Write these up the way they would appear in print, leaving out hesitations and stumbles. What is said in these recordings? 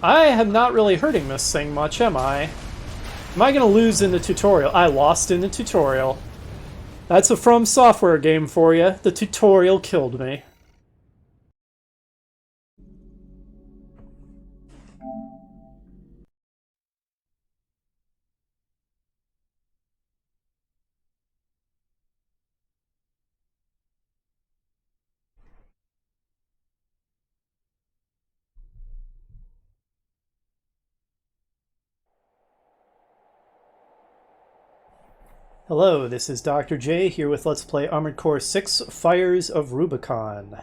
I am not really hurting this thing much, am I? Am I going to lose in the tutorial? I lost in the tutorial. That's a From Software game for you. The tutorial killed me. Hello, this is Dr. J here with Let's Play Armored Core 6 Fires of Rubicon.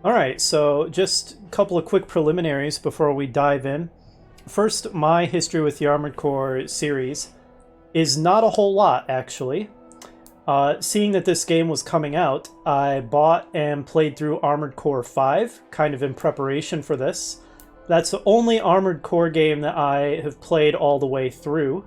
Alright, so just a couple of quick preliminaries before we dive in. First, my history with the Armored Core series is not a whole lot, actually. Seeing that this game was coming out, I bought and played through Armored Core 5, kind of in preparation for this. That's the only Armored Core game that I have played all the way through.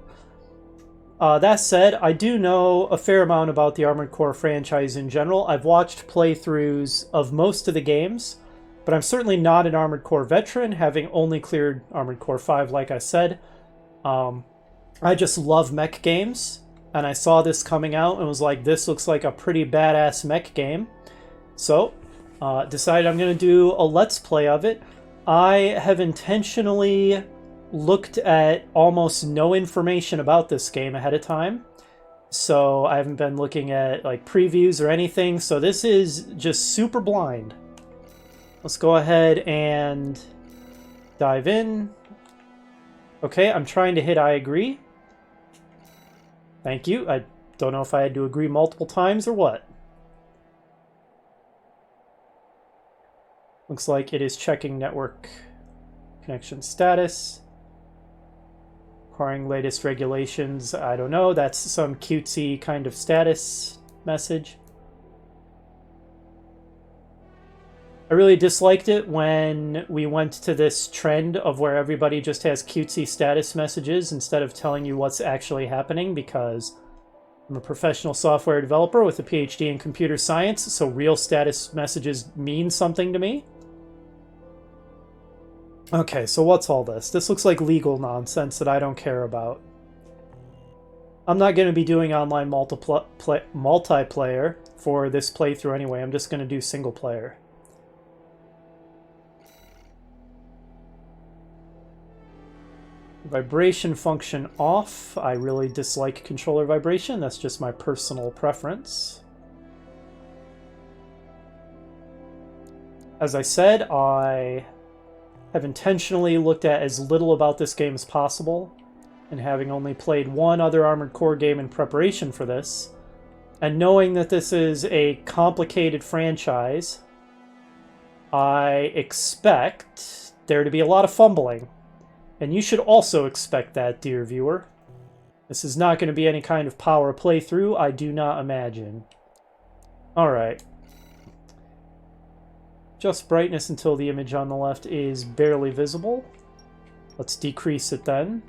That said, I do know a fair amount about the Armored Core franchise in general. I've watched playthroughs of most of the games, but I'm certainly not an Armored Core veteran, having only cleared Armored Core 5, like I said. I just love mech games, and I saw this coming out and was like, this looks like a pretty badass mech game. So, decided I'm going to do a Let's Play of it. I have intentionally looked at almost no information about this game ahead of time, so I haven't been looking at like previews or anything, so this is just super blind. Let's go ahead and dive in. Okay, I'm trying to hit I agree. Thank you. I don't know if I had to agree multiple times or what. Looks like it is checking network connection status. Requiring latest regulations. I don't know. That's some cutesy kind of status message. I really disliked it when we went to this trend of where everybody just has cutesy status messages instead of telling you what's actually happening, because I'm a professional software developer with a PhD in computer science, so real status messages mean something to me. Okay, so what's all this? This looks like legal nonsense that I don't care about. I'm not going to be doing online multiplayer for this playthrough anyway. I'm just going to do single player. Vibration function off. I really dislike controller vibration. That's just my personal preference. As I said, I have intentionally looked at as little about this game as possible, and having only played one other Armored Core game in preparation for this, and knowing that this is a complicated franchise, I expect there to be a lot of fumbling. And you should also expect that, dear viewer. This is not going to be any kind of power playthrough, I do not imagine. Alright. Just brightness until the image on the left is barely visible. Let's decrease it then.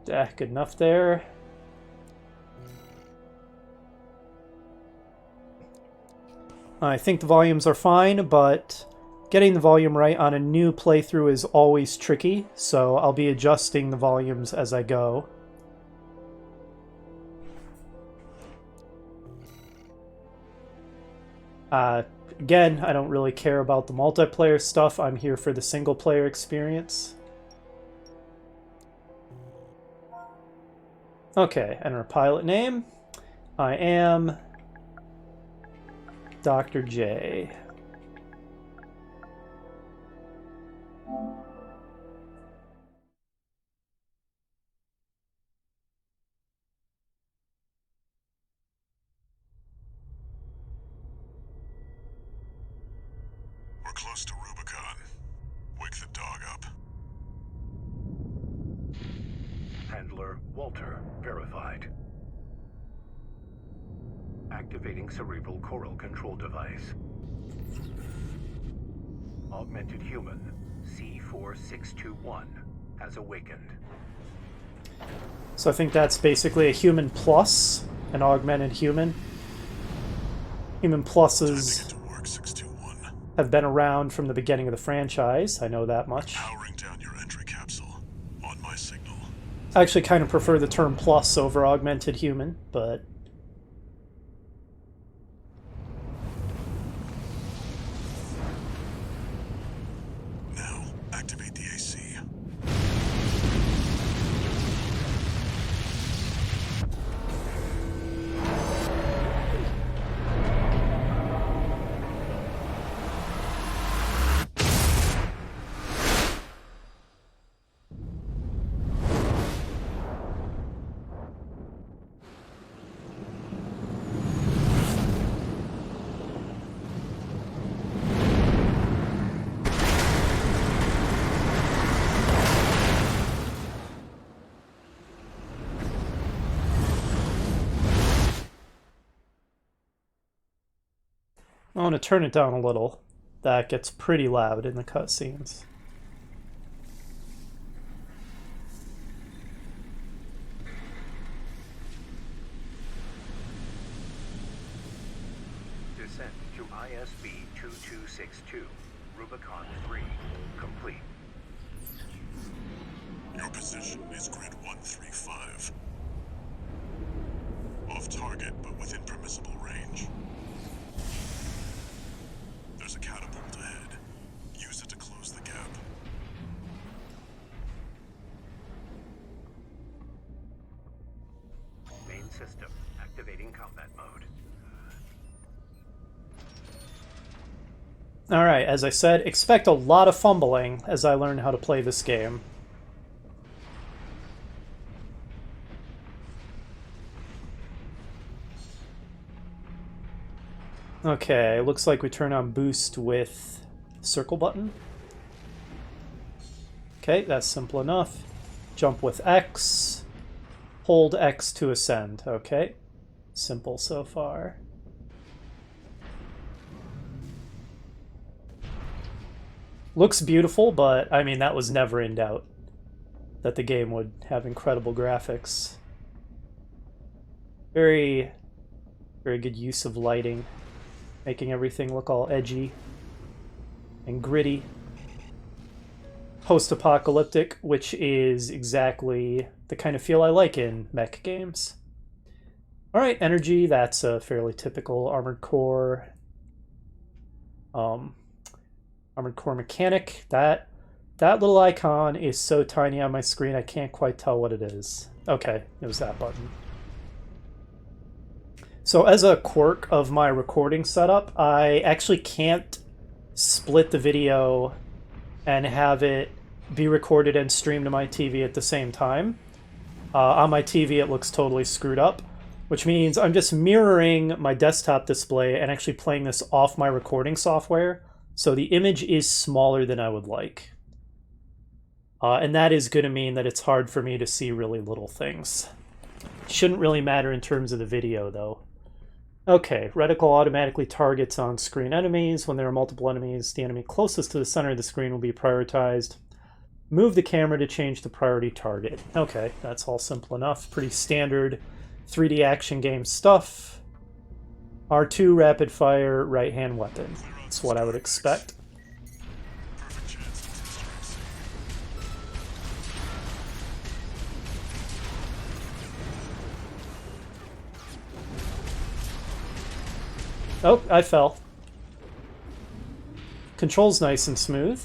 Good enough there. I think the volumes are fine, but getting the volume right on a new playthrough is always tricky, so I'll be adjusting the volumes as I go. Again, I don't really care about the multiplayer stuff. I'm here for the single-player experience. Okay, enter a pilot name. I am Dr. J. We're close to Rubicon. Wake the dog up. Handler Walter verified. Activating cerebral coral control device. Augmented human C4621 has awakened. So I think that's basically a human plus an augmented human. Human plus is 621. have been around from the beginning of the franchise. I know that much. Powering down your entry capsule. On my signal. I actually kind of prefer the term plus over augmented human, but... Now, activate the AC. I want to turn it down a little. That gets pretty loud in the cutscenes. Descent to ISB 2262. Rubicon 3. Complete. Your position is grid 135. Off target, but within permissible range. There's a catapult ahead. Use it to close the gap. Main system. Activating combat mode. Alright, as I said, expect a lot of fumbling as I learn how to play this game. Okay, looks like we turn on boost with circle button. Okay, that's simple enough. Jump with X. Hold X to ascend. Okay, simple so far. Looks beautiful, but I mean, that was never in doubt that the game would have incredible graphics. Very, very good use of lighting, making everything look all edgy and gritty. Post-apocalyptic, which is exactly the kind of feel I like in mech games. Alright, energy, that's a fairly typical Armored Core. Armored Core mechanic. That little icon is so tiny on my screen I can't quite tell what it is. Okay, it was that button. So as a quirk of my recording setup, I actually can't split the video and have it be recorded and streamed to my TV at the same time. On my TV it looks totally screwed up, which means I'm just mirroring my desktop display and actually playing this off my recording software. So the image is smaller than I would like. And that is going to mean that it's hard for me to see really little things. Shouldn't really matter in terms of the video, though. Okay, reticle automatically targets on-screen enemies. When there are multiple enemies, the enemy closest to the center of the screen will be prioritized. Move the camera to change the priority target. Okay, that's all simple enough. Pretty standard 3D action game stuff. R2 rapid fire right-hand weapon. That's what I would expect. Perfect chance to test your AC. Oh, I fell. Controls nice and smooth.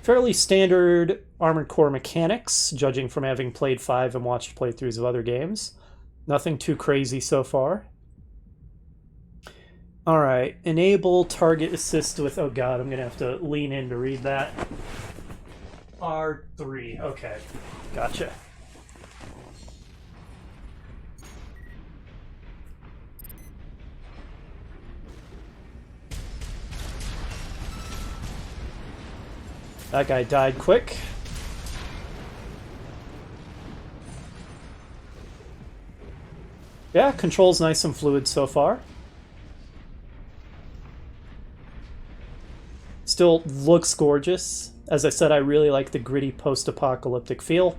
Fairly standard Armored Core mechanics, judging from having played 5 and watched playthroughs of other games. Nothing too crazy so far. Alright, enable target assist with... Oh god, I'm going to have to lean in to read that. R3, okay. Gotcha. That guy died quick. Yeah, control's nice and fluid so far. Still looks gorgeous. As I said, I really like the gritty post-apocalyptic feel.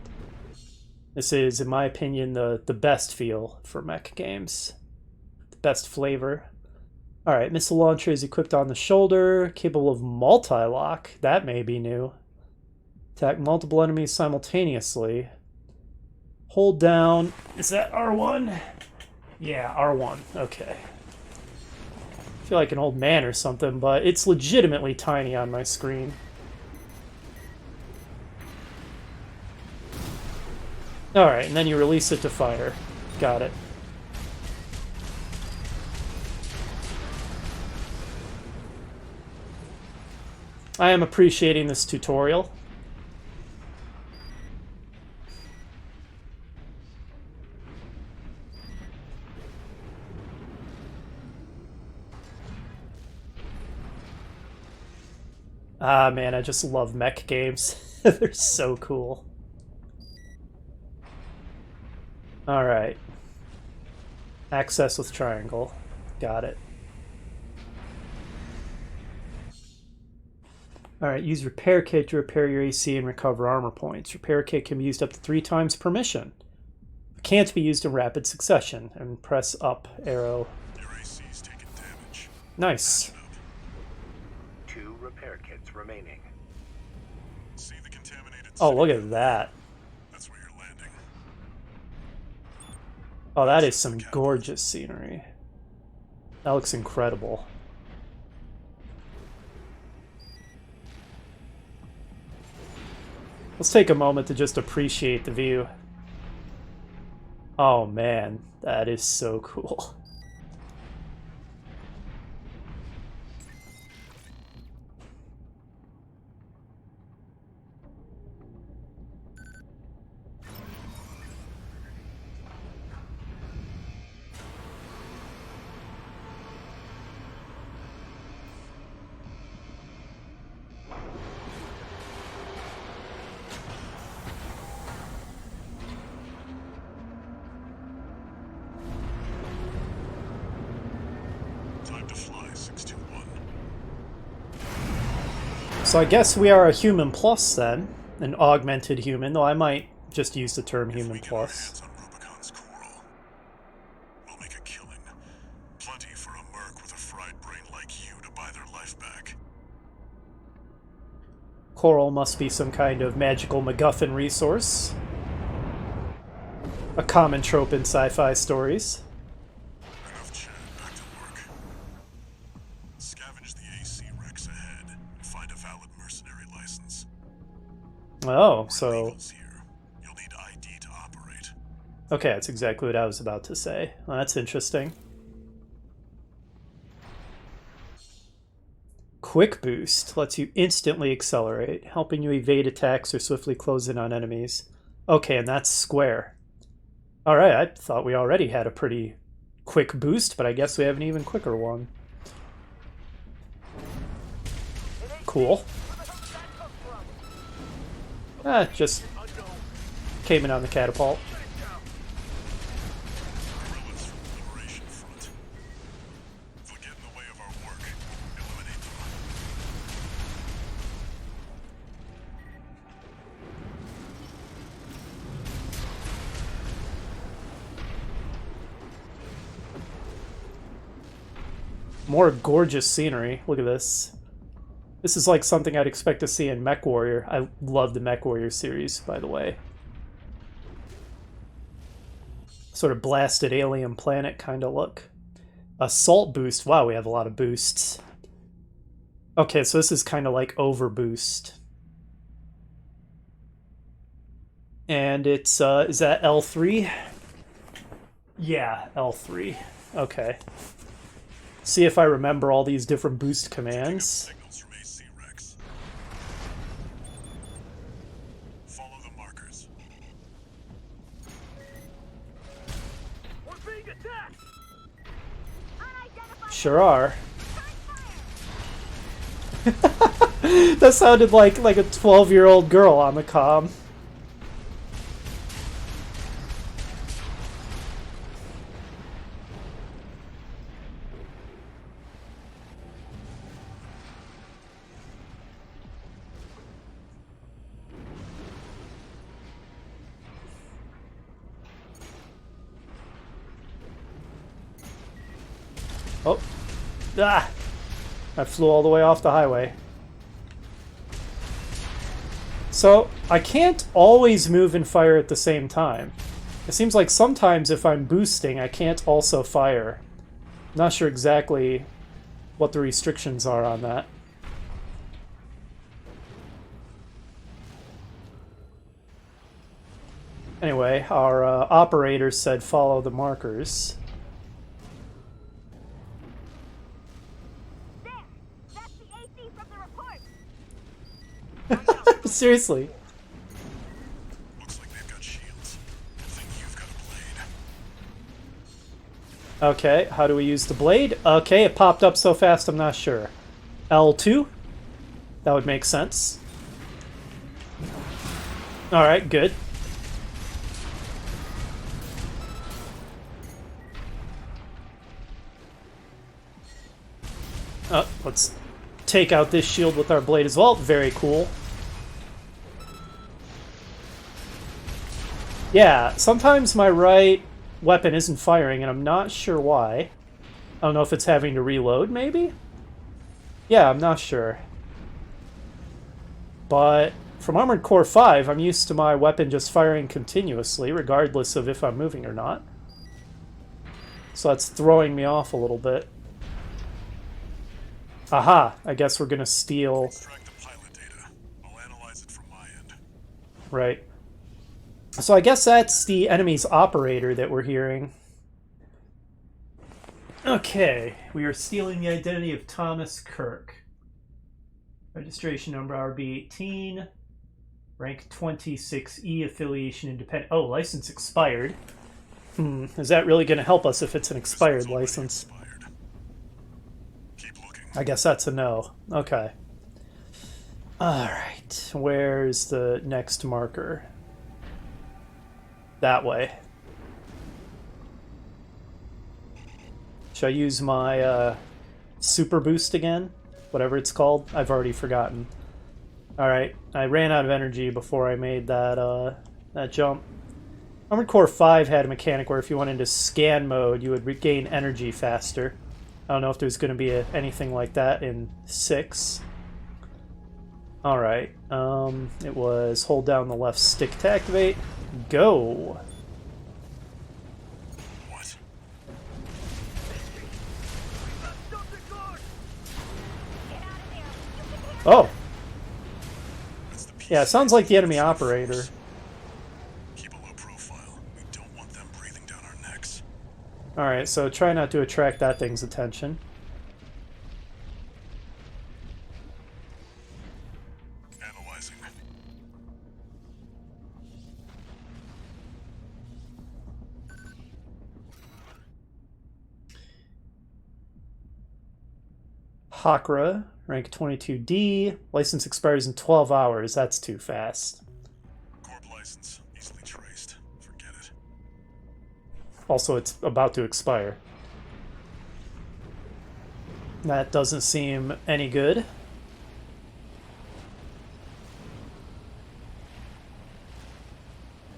This is, in my opinion, the best feel for mech games. The best flavor. Alright, missile launcher is equipped on the shoulder, capable of multi-lock. That may be new. Attack multiple enemies simultaneously. Hold down. Is that R1? Yeah, R1. Okay. I feel like an old man or something, but it's legitimately tiny on my screen. Alright, and then you release it to fire. Got it. I am appreciating this tutorial. Ah, man, I just love mech games. They're so cool. Alright. Access with triangle. Got it. Alright, use repair kit to repair your AC and recover armor points. Repair kit can be used up to 3 times per mission. It can't be used in rapid succession. And press up arrow. Your AC's taking damage. Nice. 2 repair kits remaining. See the contaminated Oh, city? look at that. That's where you're landing. Oh, that is some gorgeous scenery. That looks incredible. Let's take a moment to just appreciate the view. Oh man, that is so cool. Time to fly, 621. So I guess we are a human plus then, an augmented human, though I might just use the term If human we get our plus. hands on Rubicon's coral, we'll make a killing. Plenty for a merc with a fried brain like you to buy their life back. Coral must be some kind of magical MacGuffin resource. A common trope in sci-fi stories. Enough chat, back to work. Scavenge the AC wrecks ahead and find a valid mercenary license. Oh, so... Legals here. You'll need ID to operate. Okay, that's exactly what I was about to say. Well, that's interesting. Quick Boost lets you instantly accelerate, helping you evade attacks or swiftly close in on enemies. Okay, and that's square. Alright, I thought we already had a pretty quick boost, but I guess we have an even quicker one. Cool. Ah, just came in on the catapult. Guerrillas from the Liberation Front. If we get in the way of our work, eliminate them. More gorgeous scenery. Look at this. This is like something I'd expect to see in Mech Warrior. I love the Mech Warrior series, by the way. Sort of blasted alien planet kind of look. Assault boost. Wow, we have a lot of boosts. Okay, so this is kind of like overboost. And it's, is that L3? Yeah, L3. Okay. See if I remember all these different boost commands. Signals from AC wrecks. Follow the markers. We're being attacked! Sure are. That sounded like a 12-year-old girl on the comm. Oh. Ah! I flew all the way off the highway. So, I can't always move and fire at the same time. It seems like sometimes if I'm boosting, I can't also fire. I'm not sure exactly what the restrictions are on that. Anyway, our operator said follow the markers. There! That's the AC from the report! Seriously. Looks like they've got shields. I think you've got a blade. Okay, how do we use the blade? Okay, it popped up so fast I'm not sure. L2? That would make sense. Alright, good. Let's take out this shield with our blade as well. Very cool. Yeah, sometimes my right weapon isn't firing, and I'm not sure why. I don't know if it's having to reload, maybe? Yeah, I'm not sure. But from Armored Core 5, I'm used to my weapon just firing continuously, regardless of if I'm moving or not. So that's throwing me off a little bit. Aha! I guess we're gonna steal... Extract the pilot data. I'll analyze it from my end. Right. So I guess that's the enemy's operator that we're hearing. Okay, we are stealing the identity of Thomas Kirk. Registration number RB18. Rank 26E, affiliation independent. Oh, license expired. Is that really going to help us if it's an expired license? Expired. Keep looking. I guess that's a no. Okay. Alright, where's the next marker? That way. Should I use my super boost again? Whatever it's called? I've already forgotten. Alright, I ran out of energy before I made that, that jump. Armored Core 5 had a mechanic where if you went into scan mode, you would regain energy faster. I don't know if there's going to be anything like that in 6. Alright, it was hold down the left stick to activate. Go! What? Oh! That's the Yeah, it sounds like the enemy operator. Keep a low profile. We don't want them breathing down our necks. Alright, so try not to attract that thing's attention. Analyzing. Hakra, rank 22D. License expires in 12 hours. That's too fast. Corp license. Easily traced. Forget it. Also, it's about to expire. That doesn't seem any good.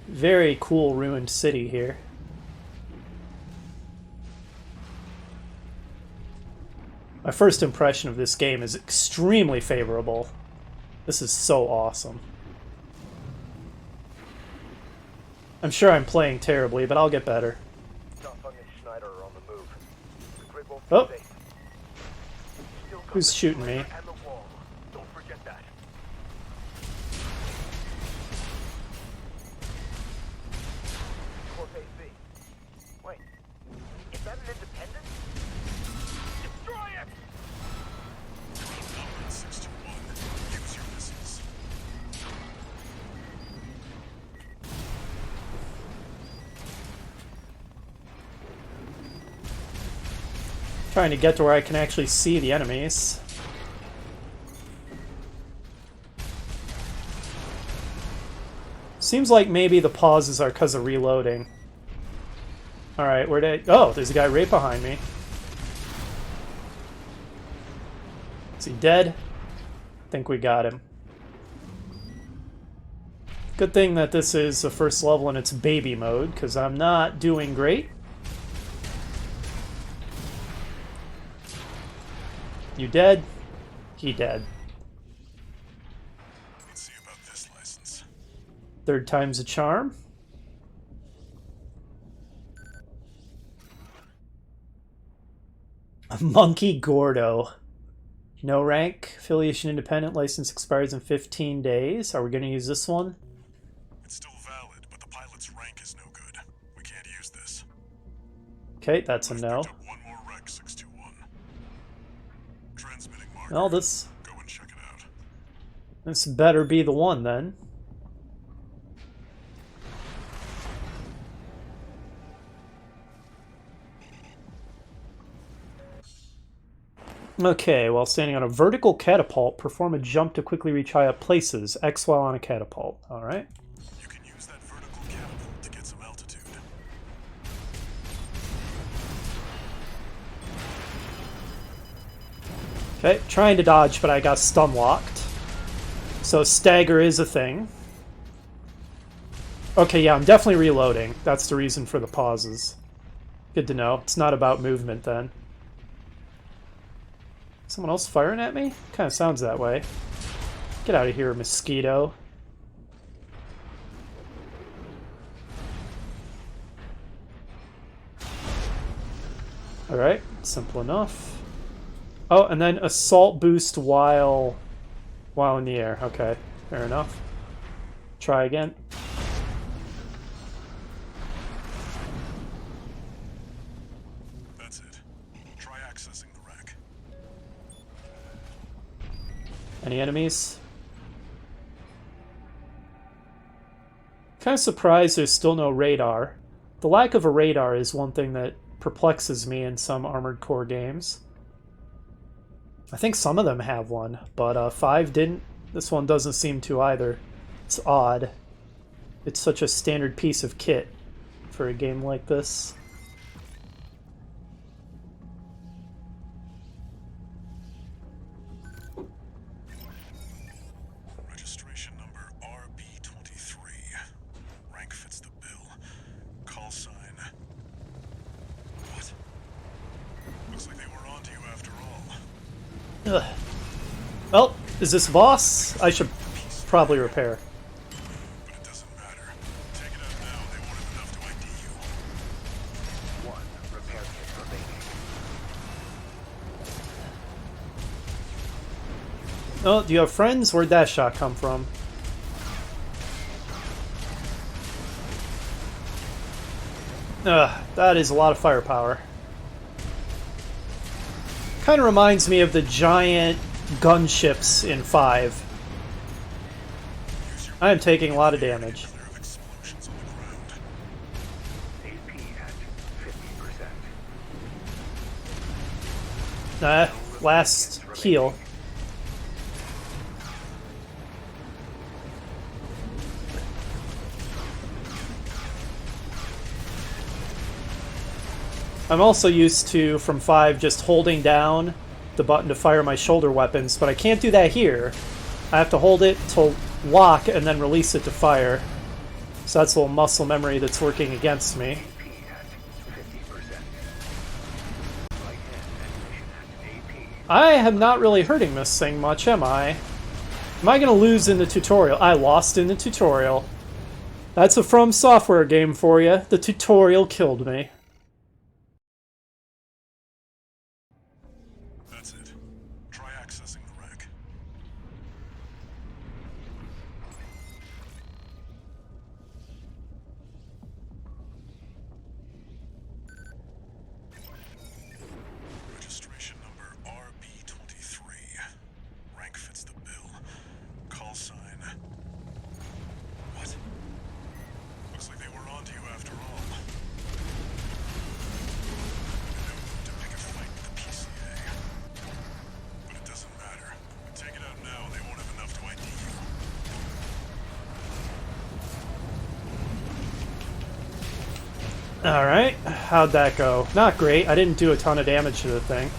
Very cool ruined city here. My first impression of this game is extremely favorable. This is so awesome. I'm sure I'm playing terribly, but I'll get better. Schneider are on the move. The grid won't Oh. be safe. Still got Who's the shooting me? and the wall. Don't forget that. Corp AC. Wait, is that an independent? Destroy it! Number 621. Use your missiles. Trying to get to where I can actually see the enemies. Seems like maybe the pauses are because of reloading. Alright, where'd I... Oh, there's a guy right behind me. Is he dead? Think we got him. Good thing that this is the first level and it's baby mode, because I'm not doing great. You dead? He dead. Let's see about this license. Third time's a charm. Monkey Gordo. No rank, affiliation independent, license expires in 15 days. Are we going to use this one? It's still valid, but the pilot's rank is no good. We can't use this. Okay, that's a no. Picked up one more wreck, 621. Transmitting marker. Well, this Go and check it out. better be the one then. Okay, while standing on a vertical catapult, perform a jump to quickly reach high up places. X while on a catapult. Alright. You can use that vertical catapult to get some altitude. Okay, trying to dodge, but I got stun locked. So stagger is a thing. Okay, yeah, I'm definitely reloading. That's the reason for the pauses. Good to know. It's not about movement then. Someone else firing at me? Kind of sounds that way. Get out of here, mosquito. Alright, simple enough. Oh, and then assault boost while in the air. Okay, fair enough. Try again. That's it. Try accessing the rack. Any enemies? Kind of surprised there's still no radar. The lack of a radar is one thing that perplexes me in some Armored Core games. I think some of them have one, but 5 didn't. This one doesn't seem to either. It's odd. It's such a standard piece of kit for a game like this. Registration number RB23. Rank fits the bill. Call sign. What? Looks like they were onto you after all. Ugh. Well, is this boss? I should probably repair. But it doesn't matter. Take it out now. They won't have enough to ID you. One repair kit remaining. Oh, do you have friends? Where'd that shot come from? Ugh, that is a lot of firepower. Kind of reminds me of the giant gunships in 5. I am taking a lot of damage. Clear of explosions on the ground. AP at 50%. Last heal. I'm also used to, from 5, just holding down the button to fire my shoulder weapons, but I can't do that here. I have to hold it to lock and then release it to fire. So that's a little muscle memory that's working against me. AP at 50%. Right hand ammunition at AP. I am not really hurting this thing much, am I? Am I going to lose in the tutorial? I lost in the tutorial. That's a From Software game for you. The tutorial killed me. That's it. Try accessing the rack. Registration number RB23. Rank fits the bill. Call sign. What? Looks like they were onto you after all. To pick a fight with the PCA. But it doesn't matter. Take it out now, they won't have enough to ID you. Alright, how'd that go? Not great. I didn't do a ton of damage to the thing.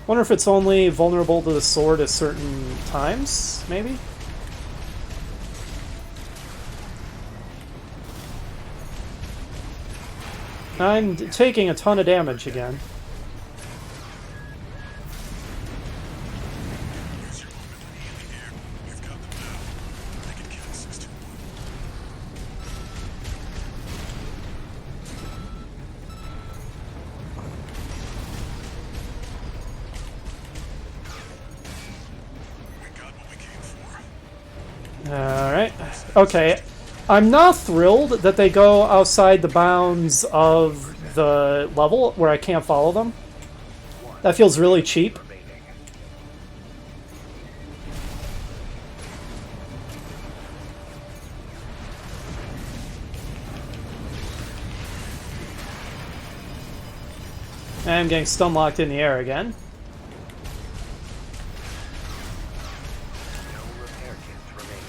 Wonder if it's only vulnerable to the sword at certain times, maybe? I'm taking a ton of damage again. Okay, I'm not thrilled that they go outside the bounds of the level where I can't follow them. That feels really cheap. Remaining. I'm getting stun locked in the air again. No repair kits remaining.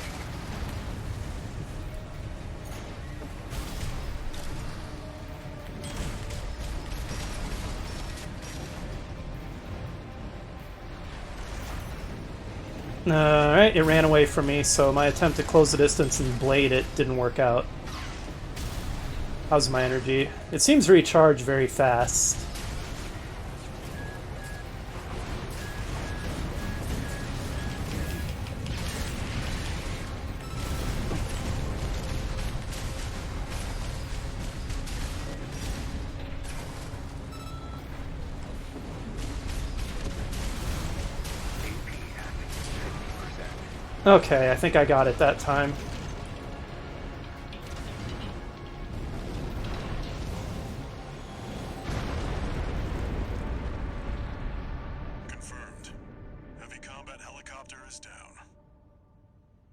Alright, it ran away from me, so my attempt to close the distance and blade it didn't work out. How's my energy? It seems to recharge very fast. AP at 60%. Okay, I think I got it that time. Confirmed. Heavy combat helicopter is down.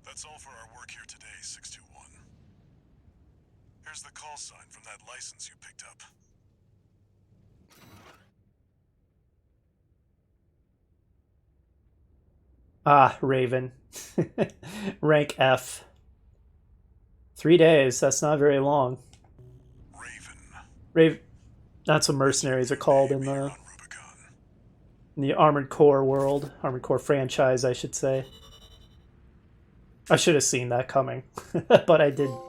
That's all for our work here today, 621. Here's the call sign from that license you picked up. Ah, Raven. Rank F. 3 days, that's not very long. Raven. That's what mercenaries are called in Here the on Rubicon. Armored Core world. Armored Core franchise, I should say. I should have seen that coming, but I didn't.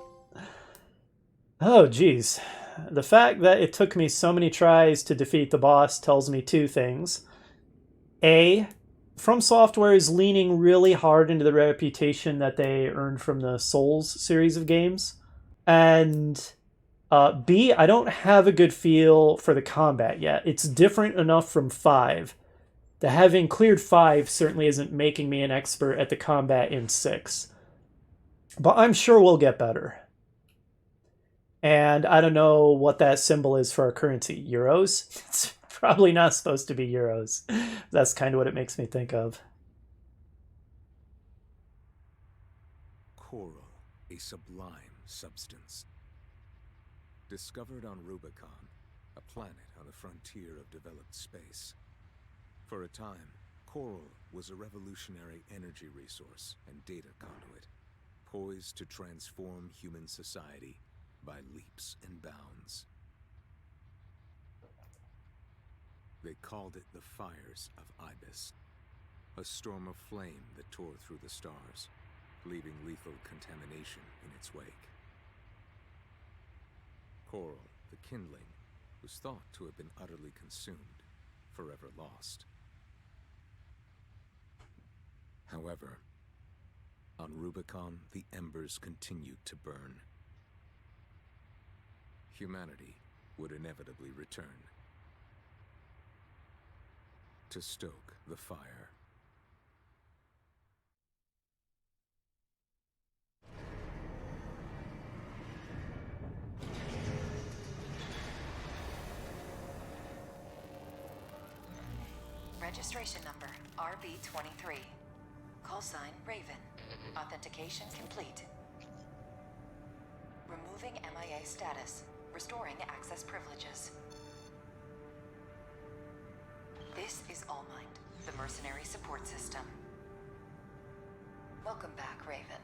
Oh, geez. The fact that it took me so many tries to defeat the boss tells me two things. A, From Software is leaning really hard into the reputation that they earned from the Souls series of games. And B, I don't have a good feel for the combat yet. It's different enough from 5. The having cleared 5 certainly isn't making me an expert at the combat in 6. But I'm sure we'll get better. And I don't know what that symbol is for our currency. Euros? It's probably not supposed to be euros. That's kind of what it makes me think of. Coral, a sublime substance. Discovered on Rubicon, a planet on the frontier of developed space. For a time, coral was a revolutionary energy resource and data conduit, poised to transform human society by leaps and bounds. They called it the Fires of Ibis, a storm of flame that tore through the stars, leaving lethal contamination in its wake. Coral, the kindling, was thought to have been utterly consumed, forever lost. However, on Rubicon, the embers continued to burn. Humanity would inevitably return to stoke the fire. Registration number RB23. Call sign Raven. Authentication complete. Removing MIA status. Restoring access privileges. This is Allmind, the mercenary support system. Welcome back, Raven.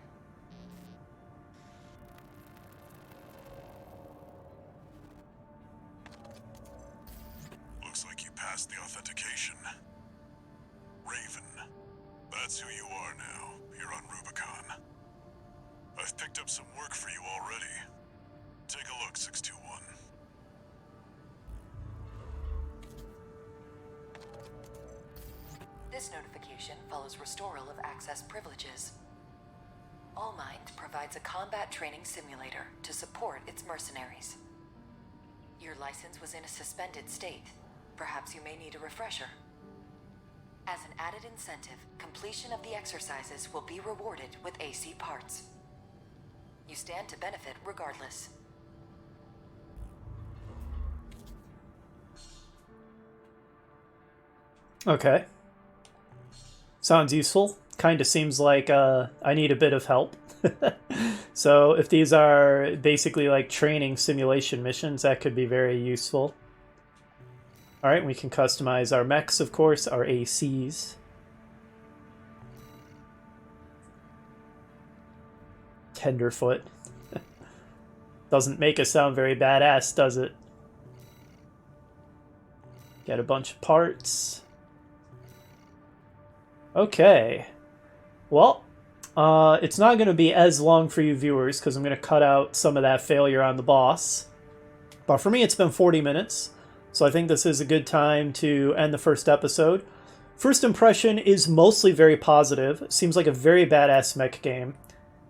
Looks like you passed the authentication. Raven. That's who you are now, here on Rubicon. I've picked up some work for you already. Take a look, 621. This notification follows restoral of access privileges. Allmind provides a combat training simulator to support its mercenaries. Your license was in a suspended state. Perhaps you may need a refresher. As an added incentive, completion of the exercises will be rewarded with AC parts. You stand to benefit regardless. Okay. Sounds useful. Kind of seems like I need a bit of help. So if these are basically like training simulation missions, that could be very useful. Alright, we can customize our mechs, of course, our ACs. Tenderfoot. Doesn't make us sound very badass, does it? Get a bunch of parts. Okay. Well, it's not going to be as long for you viewers because I'm going to cut out some of that failure on the boss. But for me, it's been 40 minutes. So I think this is a good time to end the first episode. First impression is mostly very positive. Seems like a very badass mech game.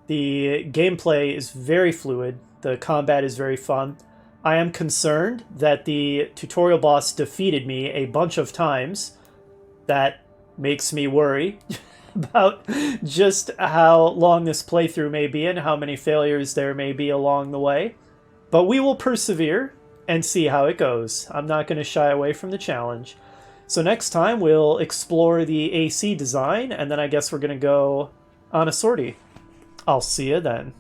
The gameplay is very fluid. The combat is very fun. I am concerned that the tutorial boss defeated me a bunch of times. That makes me worry about just how long this playthrough may be and how many failures there may be along the way. But we will persevere and see how it goes. I'm not going to shy away from the challenge. So next time we'll explore the AC design, and then I guess we're going to go on a sortie. I'll see you then.